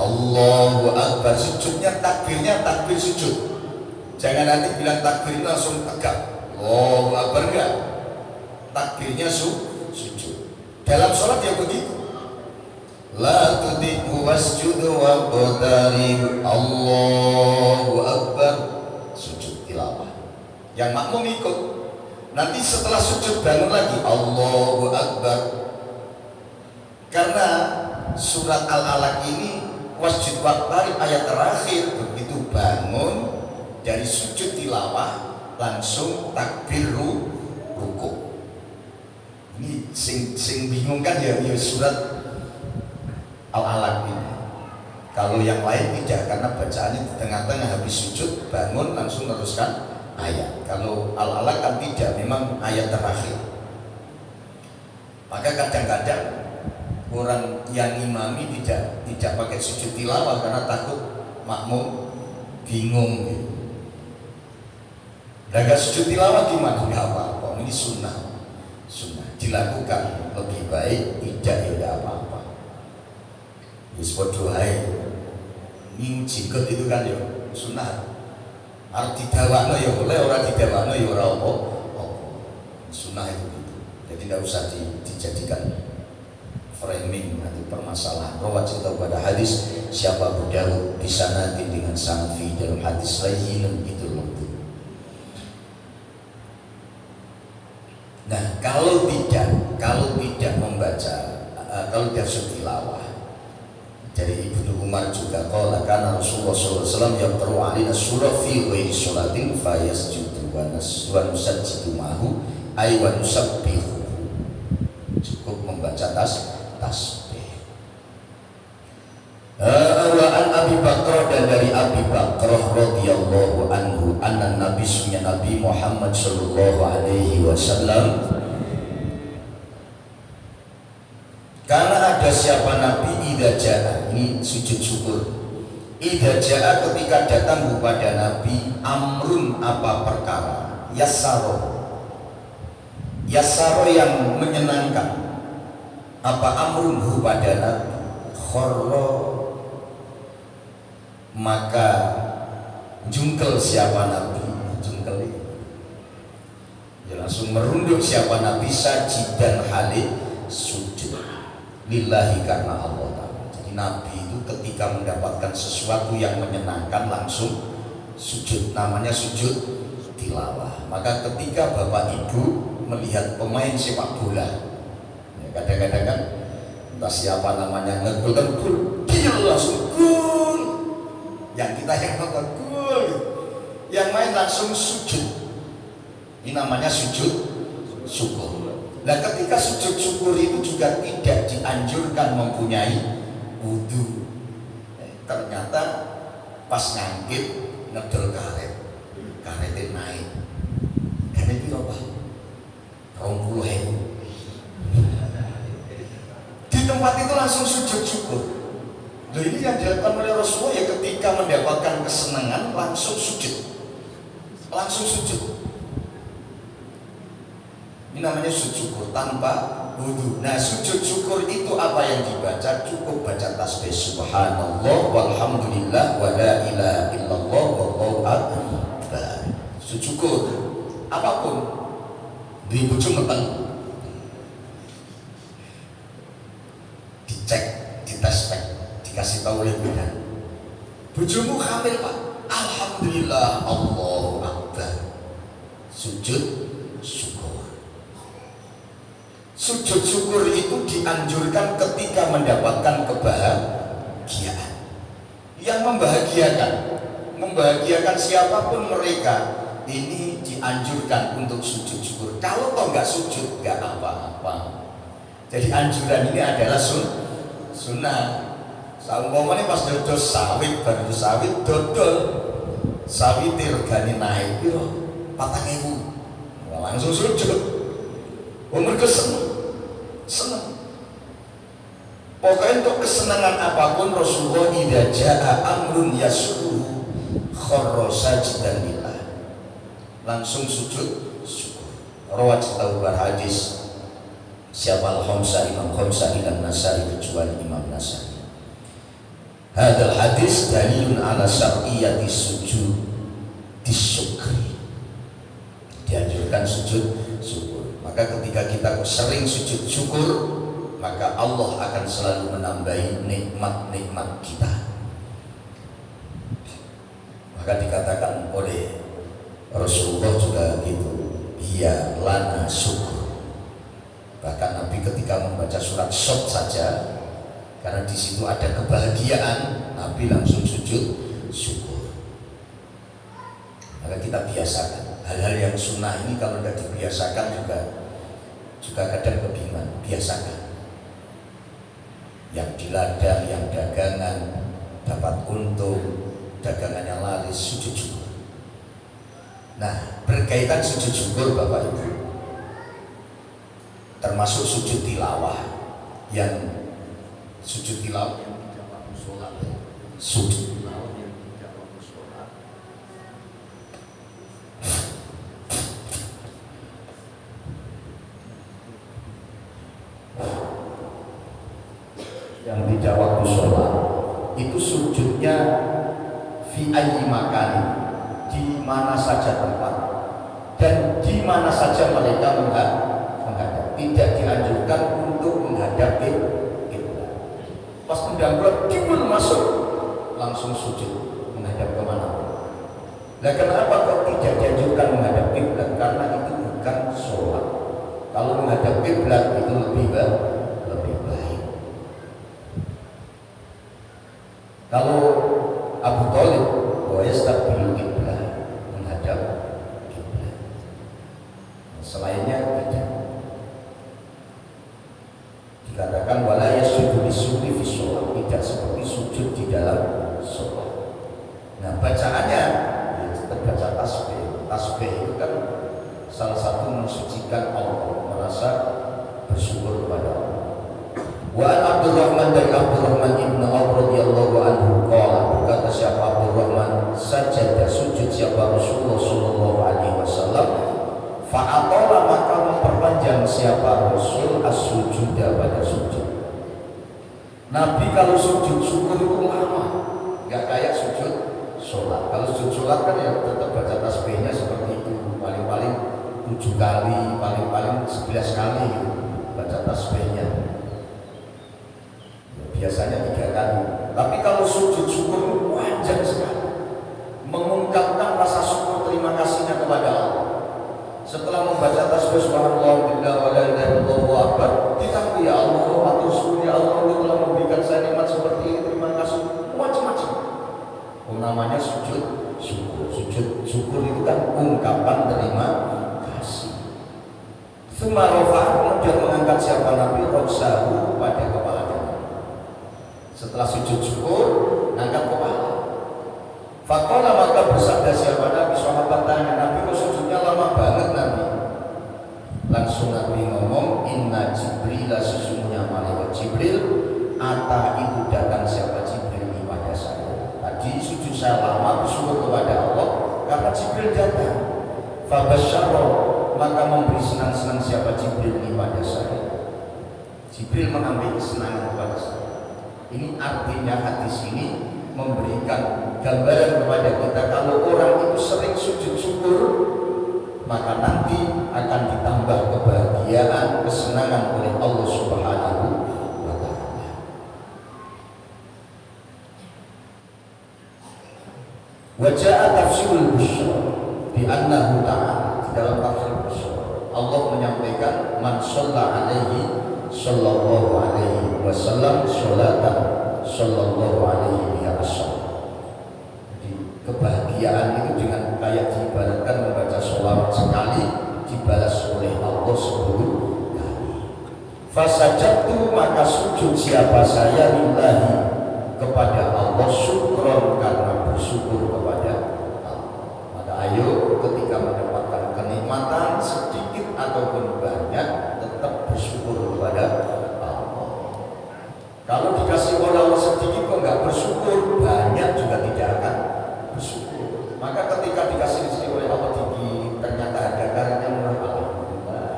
Allahu Akbar. Sujudnya takbirnya takbir sujud. Jangan nanti bilang takbir langsung tegak, Allahu Akbar, enggak. Takbirnya sujud. Dalam sholat ya begitu. La tudiku wasjudu wa qatarib, Allahu Akbar, sujud tilawah. Yang makmum ikut. Nanti setelah sujud bangun lagi, Allahu Akbar. Karena surat Al-Alaq ini wasjud waqtarib ayat terakhir, begitu bangun dari sujud tilawah langsung takbir ruku. Ini sing bingung kan ya surat Al-Alaq ini. Kalau yang lain tidak, karena bacaannya di tengah-tengah, habis sujud bangun langsung teruskan ayat. Kalau Al-Alaq kan tidak, memang ayat terakhir. Maka kadang-kadang orang yang imami tidak pakai sujud tilawah karena takut makmum bingung gitu. Gak sujud tilawah gimana? Gak apa-apa, ini sunnah dilakukan. Lebih baik tidak, ya tidak apa-apa. Disebut doai ini jikut itu kan ya sunnah. Harus didawakno ya boleh, orang didawakno ya ora apa. Sunnah itu gitu. Jadi tidak usah dijadikan framing nanti permasalahan. Rawat kita pada hadis siapa Abu Dawud bisa nanti dengan sanad fi dalam hadis lain itu loh. Nah kalau tidak membaca, kalau tidak tilawah, dari Ibnu Umar juga qala kana Rasulullah sallallahu alaihi wasallam yaqra'u alaina surah fi ghairi sholatin fa yasjudu wa nusajjidu ma'hu ay wa nusabbihu. Cukup membaca tasbih. Wa an Abi Bakrah, dan dari Abi Bakrah radhiyallahu anhu anna Nabi Muhammad sallallahu alaihi wasallam, karena ada siapa Nabi idza jaa, ini sujud syukur. Idza jaa, ketika datang kepada Nabi amrun, apa perkara, yassaro yang menyenangkan, apa amrun pada Nabi, kharra, maka jungkel siapa Nabi, jungkel ya langsung merunduk siapa Nabi, sajidan halik sujud lillahi, karena Allah Ta'ala. Jadi Nabi itu ketika mendapatkan sesuatu yang menyenangkan langsung sujud, namanya sujud tilawah. Maka ketika bapak ibu melihat pemain sepak bola, ya kadang-kadang kan entah siapa namanya ngegol, dia langsung gol, yang kita yang nonton gol, yang main langsung sujud. Ini namanya sujud syukur. Nah ketika sujud syukur itu juga tidak dianjurkan mempunyai wudhu. Ternyata pas ngangkit ngedol karetnya naik. Karet itu apa? 20.000. Di tempat itu langsung sujud syukur. Loh, ini yang dilakukan oleh Rasulullah ya, ketika mendapatkan kesenangan langsung sujud. Langsung sujud. Ini namanya sujud syukur tanpa wudhu. Nah sujud syukur itu apa yang dibaca? Cukup baca tasbih subhanallah walhamdulillah wa la ilaha illallah wallahu akbar. Sujud syukur apapun di ujung meteng dicek, dites, dikasih tahu oleh bidan, bojomu hamil pak, alhamdulillah Allahu akbar. Sujud syukur. Sujud syukur itu dianjurkan ketika mendapatkan kebahagiaan. Yang membahagiakan siapapun mereka, ini dianjurkan untuk sujud syukur. Kalau kok nggak sujud, nggak apa-apa. Jadi anjuran ini adalah sunnah. Saumpamane pas dodol sawit, baru sawit dodol sawit regane naik piro? 4.000. Langsung sujud. Mereka senang. Pokoknya untuk kesenangan apapun Rasulullah idza jaa amrun yasuruhu kharra sajidan lillah. Langsung sujud syukur. Rawat tahu hadis siapa al-khamsa, Imam Khamsa dan Nasai, kecuali Imam Nasai. Hadal hadis dalilun ala syar'iyyati sujud disyukri. Dianjurkan sujud syukur. Maka ketika kita sering sujud syukur, maka Allah akan selalu menambahi nikmat-nikmat kita. Maka dikatakan oleh Rasulullah juga gitu, ya lana syukur. Bahkan Nabi ketika membaca surat Shad saja, karena di situ ada kebahagiaan, Nabi langsung sujud syukur. Maka kita biasakan hal-hal yang sunnah ini. Kalau tidak dibiasakan juga kadang kebingungan. Biasakan yang di ladang, yang dagangan dapat untung, dagangannya laris, sujud syukur. Nah berkaitan sujud syukur Bapak Ibu, termasuk sujud tilawah, yang sujud tilawah yang tidak waktu sholat, sujud tilawah yang tidak waktu sholat. Yang tidak waktu sholat itu sujudnya fi ayyi makani, di mana saja tempat dan di mana saja mereka menghadap. Tidak dianjurkan untuk menghadap kiblat. Pas mendambrak kiblat masuk langsung sujud menghadap kemana? Nah kenapa kok tidak dianjurkan menghadap kiblat? Karena itu bukan sholat. Kalau menghadap kiblat itu lebih baik. Kalau Abu Thalib, wayastaqbilu qiblah, menghadap kiblat. Selainnya tidak. Dikatakan wala yasjudu lisujudi fi shalah, tidak seperti sujud di dalam sholat. Nah bacaannya ya tetap baca tasbih. Tasbih itu kan salah satu mensucikan Allah, merasa bersyukur kepada Allah. Wa Abdurrahman dari Abdurrahman ibn Auf radhiyallahu anhu qala, berkata siapa Abdurrahman, sajada sujud siapa Rasulullah sallallahu alaihi wasallam, fa'atala maka memperpanjang siapa Rasul as-sujuda pada sujud. Nabi kalau sujud syukur itu lama, nggak kayak sujud sholat. Kalau sujud sholat kan ya tetap baca tasbihnya seperti itu, paling-paling 7 kali, paling-paling 11 kali gitu baca tasbihnya. biasanya 3 kali. Tapi kalau sujud syukur wajar sekali, mengungkapkan rasa syukur terima kasihnya kepada Allah. Setelah membaca tasbih subhanallah wa la ilaha illallah wa akbar, kita ya Allah, matur syukur ya Allah, Engkau telah memberikan saya nikmat seperti ini, terima kasih. Macam-macam. Namanya sujud syukur. Sujud syukur itu kan ungkapan terima kasih. Sumarofa kemudian mengangkat siapa Nabi roksahu pada kepalanya. Setelah sujud syukur, angkat kepala. Fakola maka bersabda siapa Nabi, sahabat tanya, Nabi kok sujudnya lama banget Nabi? Langsung Nabi ngomong, inna Jibril sesungguhnya malaikat Jibril, ata itu datang siapa Jibril kepada saya. Tadi sujud saya lama bersyukur kepada Allah karena Jibril datang. Fabasyara maka memberi senang-senang siapa Jibril kepada saya. Jibril mengambil kesenangan kepada saya. Ini artinya hadis ini memberikan gambaran kepada kita kalau orang itu sering sujud syukur, maka nanti akan ditambah kebahagiaan, kesenangan oleh Allah Subhanahu wa ta'ala. Wa ja'a tafsirul busyra bi annahu ta'ala, di dalam tafsir busyra Allah menyampaikan man shalla alaihi sallallahu alaihi wasallam sholatan sallallahu alaihi wasallam. Jadi kebahagiaan itu dengan kayak diibaratkan membaca sholawat sekali dibalas oleh Allah 10 kali. Fasajatu maka sujud siapa saya lillahi kepada Allah syukron karena bersyukur kepada Allah. Maka ayo ketika mendapatkan kenikmatan sedikit ataupun banyak tetap bersyukur kepada Allah. Kalau dikasih oleh Allah sedikit kok nggak bersyukur, banyak juga tidak akan bersyukur. Maka ketika dikasih rezeki oleh Allah tinggi, ternyata harga karanya murah, alhamdulillah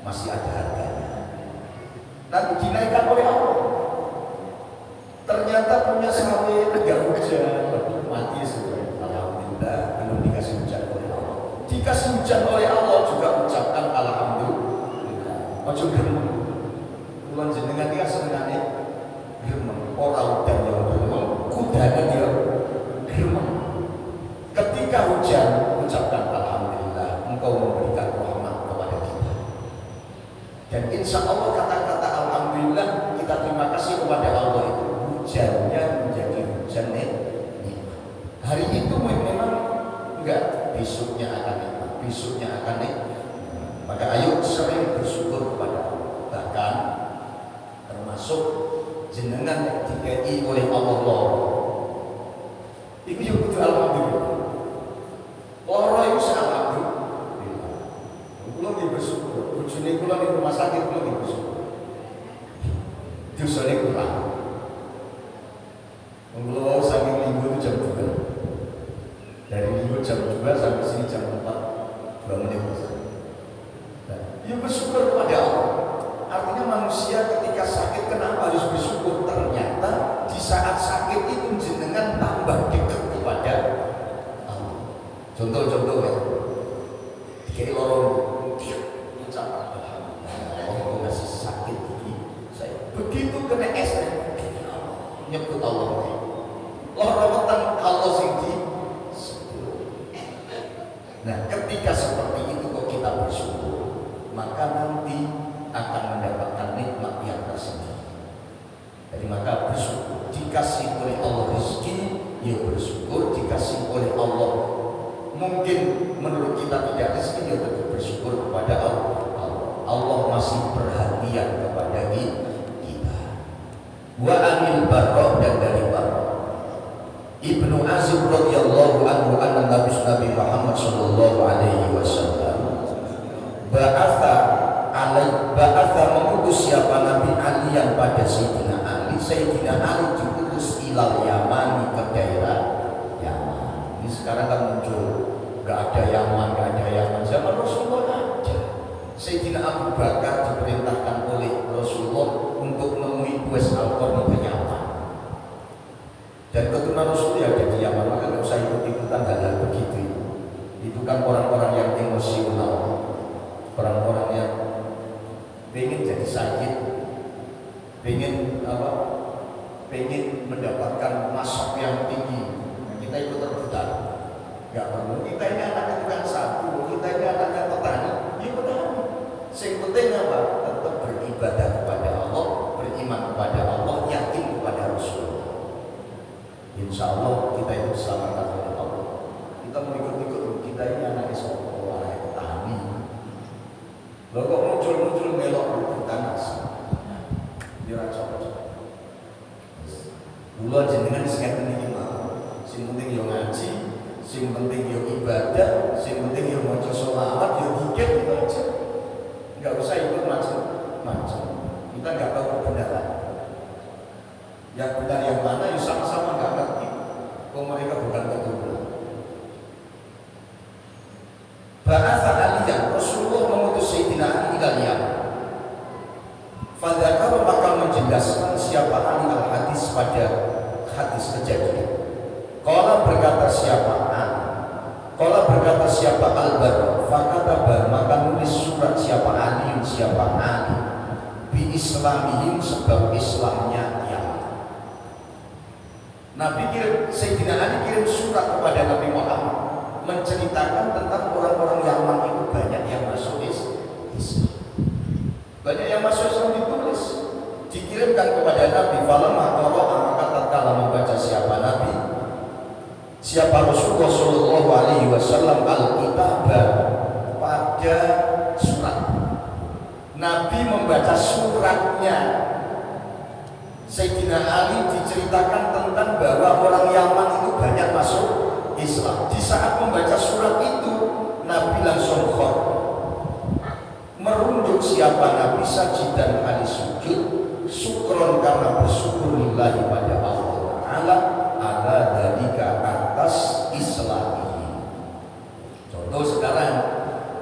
masih ada harganya. Nanti dinaikkan oleh Allah. Ternyata punya sawit nggak hujan, mati sudah. Alhamdulillah belum dikasih hujan oleh Allah. Dikasih hujan oleh Allah juga ucapkan alhamdulillah. Ojo gremeng. Kulon jenengan iki senengane gremeng, ora udan yo gremeng, kudane dia gremeng. Ketika hujan ucapkan alhamdulillah, Engkau memberikan rahmat kepada kita. Dan insya Allah kata-kata alhamdulillah kita terima kasih kepada Allah itu hujannya menjadi hujan nikmat. Hari itu memang enggak, besoknya akan nikmat, besoknya akan nikmat. Maka ayo sering bersyukur kepada Allah. Bahkan termasuk jenengan dikai oleh Allah. Itu yang kudu alhamdulillah. Orang itu alhamdulillah. Kulo nggih bersyukur. Bojone kulo ning rumah sakit kulo nggih bersyukur. Dosane kurang. Kulo saking minggu itu jam 2. Dari minggu jam 2 sampai sini jam 4 2 menit. Ya bersyukur kepada Allah. Artinya manusia ketika sakit kenapa harus bersyukur? Ternyata di saat sakit itu jenengan tambah dekat kepada Allah. Contoh-contoh ya, kayak lorong tiap ucapan alhamdulillah Allah ngasih sakit gigi saya. Begitu kena es nyebut Allah. Lorong Allah sing nah ketika seperti itu kok kita bersyukur, maka nanti akan mendapatkan nikmat yang tersendiri. Jadi maka bersyukur. Dikasih oleh Allah rezeki, ya bersyukur. Dikasih oleh Allah mungkin menurut kita tidak rezeki, ya tetap bersyukur kepada Allah. Allah masih perhatian kepada kita. Wa anil Barra dan dari Barra Ibnu Azib radhiyallahu anhu anna Nabi Muhammad sallallahu alaihi wasallam ba'atha mengutus siapa Nabi Ali yang pada Sayyidina Ali. Sayyidina Ali diutus ilal Yaman ke daerah Yaman. Ini sekarang kan muncul gak ada Yaman, gak ada Yaman. Zaman Rasulullah ada. Sayyidina Abu Bakar diperintahkan oleh Rasulullah untuk menemui Uwais Al-Qarni ke Yaman. Dan keturunan Rasulullah ada di Yaman, maka gak usah ikut-ikutan hal-hal begitu. Itu kan orang-orang yang emosional, orang-orang yang pengen jadi sakit, pengen pengen mendapatkan nasab yang tinggi, kita ikut rebutan. Gak perlu, kita ini anaknya tukang sapu, kita ini anaknya petani, ya petani. Yang penting apa? Tetap beribadah kepada Allah, beriman kepada Allah, yakin kepada Rasulullah. Insya Allah kita itu diselamatkan oleh Allah. Kita mau ikut-ikut, kita ini anaknya sekolah, anak petani. Lalu kok muncul-muncul melok rebutan nasi? Dia cocok. Mula jenengan sing ngeten iki mau, sing penting yo ngaji, sing penting yo ibadah, sing penting yo maca sholawat, yo zikir itu aja. Enggak usah ikut macam-macam. Kita enggak tahu kebenaran. Yang benar yang mana ya sama-sama enggak ngerti. Kok mereka bukan keturunan. Ba'atha Aliyan, Rasulullah mengutus Sayyidina Ali ila Yaman. Fadzakar maka menjelaskan siapa Ali al-hadis pada hadis kejadian. Qala berkata siapa Ali? Qala berkata siapa Al-Bar? Fakataba maka nulis surat siapa Ali, siapa Ali bi islamihim sebab Islamnya Yaman. Nabi kirim, Sayyidina Ali kirim surat kepada Nabi Muhammad menceritakan tentang orang-orang Yaman itu banyak yang masuk Islam. Banyak yang masuk Islam ditulis, dikirimkan kepada Nabi. Falamma qara'a maka tatkala membaca siapa Nabi, siapa Rasulullah Shallallahu Alaihi Wasallam al-kitabah pada surat. Nabi membaca suratnya. Sayyidina Ali diceritakan tentang bahwa orang Yaman itu banyak masuk Islam. Di saat membaca surat itu, Nabi langsung merunduk siapa Nabi sajidan ali sujud syukron karena bersyukur lillahi pada Allah Ta'ala ala dalika atas Islam ini. Contoh sekarang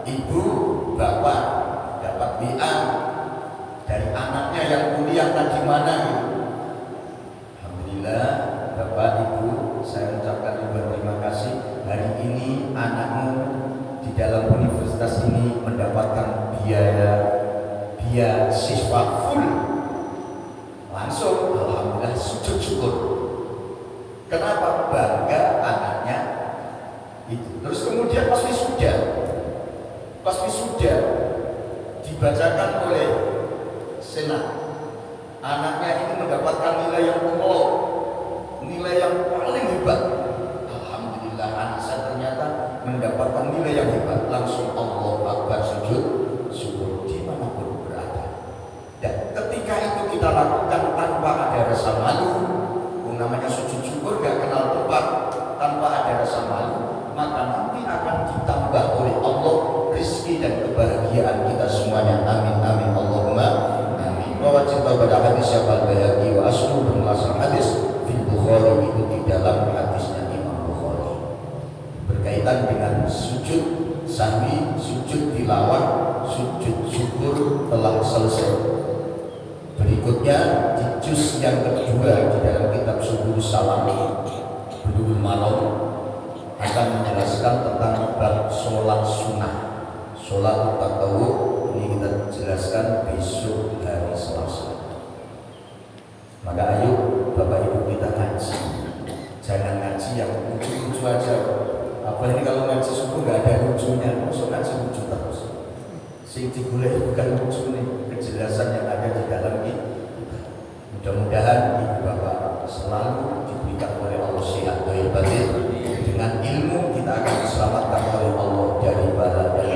ibu bapak dapat WA dari anaknya yang kuliah tadi mana gitu. Alhamdulillah bapak ibu saya ucapkan ribuan terima kasih, hari ini anakmu di dalam universitas ini mendapatkan biaya siswa full. Langsung alhamdulillah sujud syukur. Kenapa? Bangga anaknya itu. Terus kemudian pas wisuda dibacakan oleh senat, anaknya ini mendapatkan nilai yang kumlot, nilai yang paling hebat. Alhamdulillah anak saya ternyata mendapatkan nilai yang hebat. Langsung Allahu Akbar sujud syukur dimanapun berada. Dan ketika itu kita lakukan tanpa ada rasa malu, namanya sujud syukur gak kenal tempat, tanpa ada rasa malu, maka nanti akan ditambah oleh Allah rezeki dan kebahagiaan kita semuanya. Amin amin Allahumma amin. Bahwa cinta pada hadis siapa Al-Bayhaqi wa aslu bermasalah hadis fil Bukhari itu di dalam hadisnya Imam Bukhari berkaitan dengan sujud sahwi, sujud tilawah, sujud syukur telah selesai. Berikutnya di juz yang kedua di dalam kitab Subul Salam Bulughul Maram akan menjelaskan tentang bab sholat sunnah, sholat tatawwu. Ini kita jelaskan besok hari Selasa. Maka ayo Bapak Ibu kita ngaji, jangan ngaji yang lucu-lucu aja. Apalagi kalau ngaji subuh nggak ada lucunya, masuk ngaji lucu terus. Sing digolek bukan lucu nih, kejelasan yang ada di dalam ini. Mudah-mudahan ibu bapak selalu diberikan oleh Allah sehat lahir batin. Dengan ilmu kita akan diselamatkan oleh Allah dari bala dan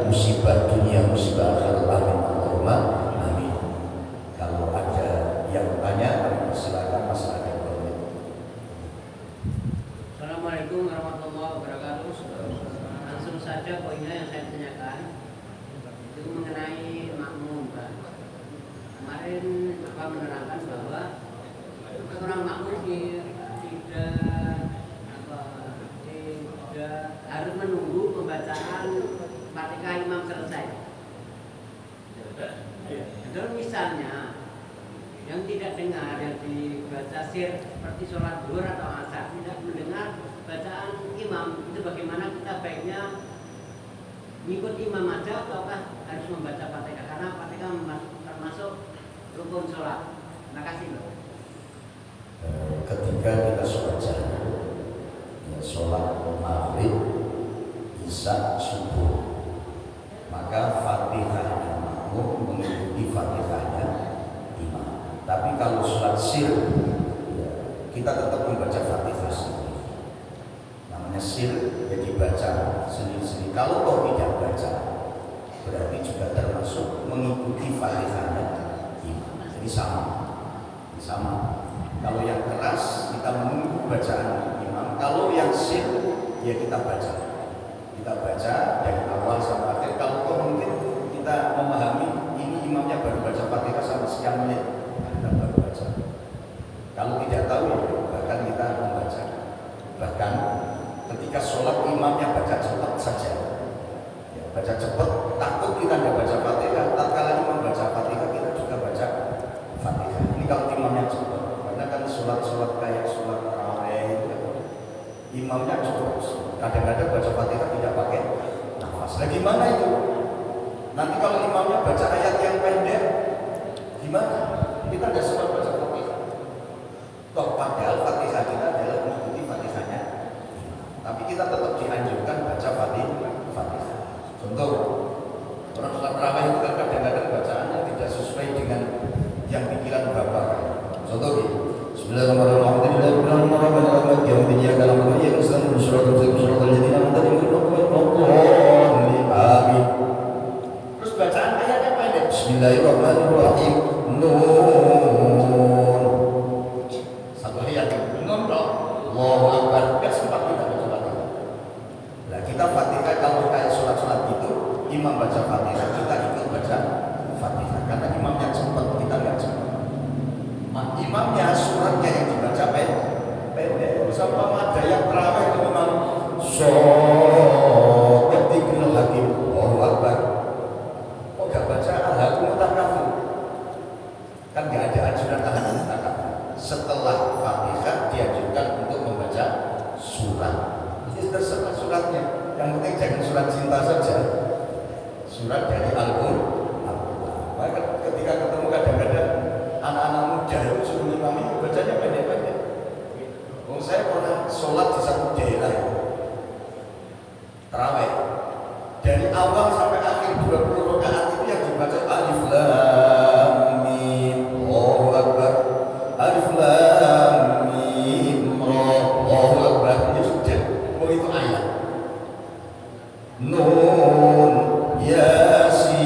musibah dunia, musibah akhirat. Amin Allahumma amin. Kalau ada yang bertanya, silakan Mas Adek. Assalamualaikum warahmatullahi wabarakatuh. Langsung saja poinnya yang saya tanyakan itu mengenai makmum, Pak. Kemarin Bapak menerangkan bahwa seorang makmum tidak harus menunggu pembacaan Fatihah imam selesai. Dan misalnya yang tidak dengar yang dibaca sir seperti sholat zuhur atau asar tidak mendengar bacaan imam, itu bagaimana kita baiknya mengikut imam aja ataukah harus membaca Fatihah, karena Fatihah termasuk rukun sholat. Terima kasih, Pak. sholat maghrib, isya, subuh, maka Fatihahnya makmum mengikuti Fatihahnya imam. Tapi kalau sholat sir, ya, kita tetap membaca Fatihah sendiri. Namanya sir, ya dibaca sendiri-sendiri. Kalau kau tidak baca, berarti juga termasuk mengikuti Fatihahnya imam. Jadi sama. Kalau yang keras kita menunggu bacaan imam. Kalau yang sir, ya kita baca dari awal sampai akhir. Kalau mungkin kita memahami ini imamnya baru baca Fatihah sampai sekian menit, kita baru baca. Kalau tidak tahu, bahkan kita membaca. Bahkan ketika sholat imamnya baca cepat saja, ya, baca cepat, takut kita tidak baca Fatihah. Tatkala imam baca Fatihah, kita juga baca Fatihah. Ini kalau imamnya cepat, karena kan sholat kayak sholat tarawih itu, imamnya cepat. Kadang-kadang baca Fatihah tidak pakai nafas. Nah gimana itu? Nanti kalau imamnya baca ayat yang pendek, gimana? Kita tidak sempat baca Fatihah. Toh padahal Fatihah kita adalah mengikuti Fatihahnya. Tapi kita tetap dianjurkan baca Fatihah. Contoh, orang sholat tarawih itu kan kadang-kadang bacaannya tidak sesuai dengan yang pikiran Bapak. Contoh gitu. Terus bacaan ayatnya pendek. Bismillahirrahmanirrahim. Nun. Satu ayat. Nun dong. Allahu Akbar. Biar sempat kita baca Fatihah. Nah kita Fatihah kalau kayak sholat gitu, imam baca Fatihah, kita ikut baca Fatihah. Karena imamnya cepat, kita nggak cepat. Imamnya suratnya yang dibaca pendek. Sama ada yang terawih itu memang Sobatikul Hakim. Allahu Akbar. Kok gak baca Al-Hakim Mutakafir? Kan gak ada anjuran Al-Hakim Mutakafir. Setelah Fatihah dianjurkan untuk membaca surat. Ini terserah suratnya. Yang penting jangan surat cinta saja. Surat dari Al-Qur'an. Ketika ketemu kadang-kadang anak-anak muda itu suruh imam bacanya pendek-pendek. Saya pernah sholat di satu daerah tarawih, dari awal sampai akhir 20 rakaat itu yang dibaca alif lam mim Allahu Akbar, alif lam mim ra Allahu Akbar. Ya sudah, itu ayat. Nun Yasin,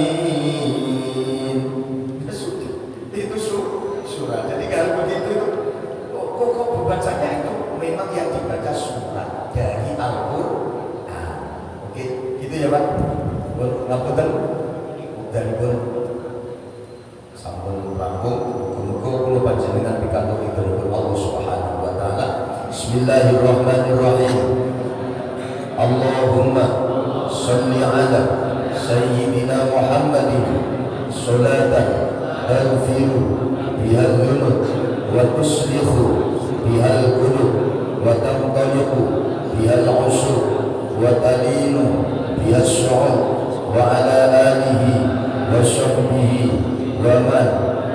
itu surah. Jadi kalau begitu kok bacanya itu memang yang dibaca surat dari Al-Qur'an. Oke, gitu ya Pak. Ngapunten dalipun sampun rampung. Muga kula panjenengan pikantuk ridhonipun Allah Subhanahu wa taala. Bismillahirrahmanirrahim. Allahumma shalli ala sayyidina Muhammadin salatan taghfiru bihal dhunub wa tuslihu bihal qulub wa tamtaliqu bihal usur wa talinu bihal syu'ur wa ala alihi wa sahbihi wa man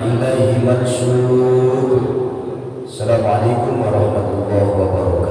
ilaihi mansur. Assalamualaikum warahmatullahi wabarakatuh.